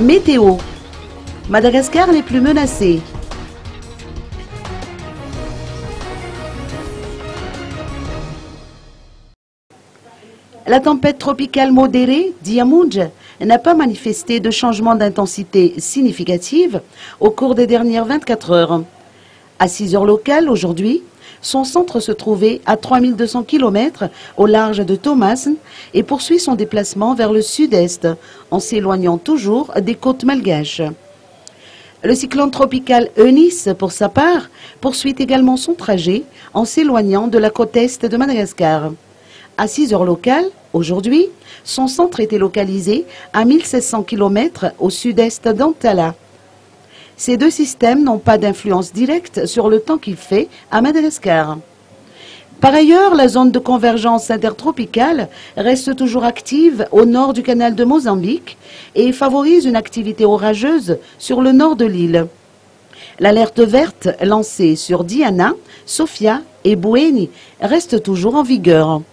Météo. Madagascar n'est plus menacé. La tempête tropicale modérée, Diamounj, n'a pas manifesté de changement d'intensité significative au cours des dernières 24 heures. À 6 heures locales aujourd'hui, son centre se trouvait à 3200 km au large de Thomassen et poursuit son déplacement vers le sud-est en s'éloignant toujours des côtes malgaches. Le cyclone tropical Eunice, pour sa part, poursuit également son trajet en s'éloignant de la côte est de Madagascar. À 6 heures locales, aujourd'hui, son centre était localisé à 1700 km au sud-est d'Antala. Ces deux systèmes n'ont pas d'influence directe sur le temps qu'il fait à Madagascar. Par ailleurs, la zone de convergence intertropicale reste toujours active au nord du canal de Mozambique et favorise une activité orageuse sur le nord de l'île. L'alerte verte lancée sur Diana, Sofia et Bouéni reste toujours en vigueur.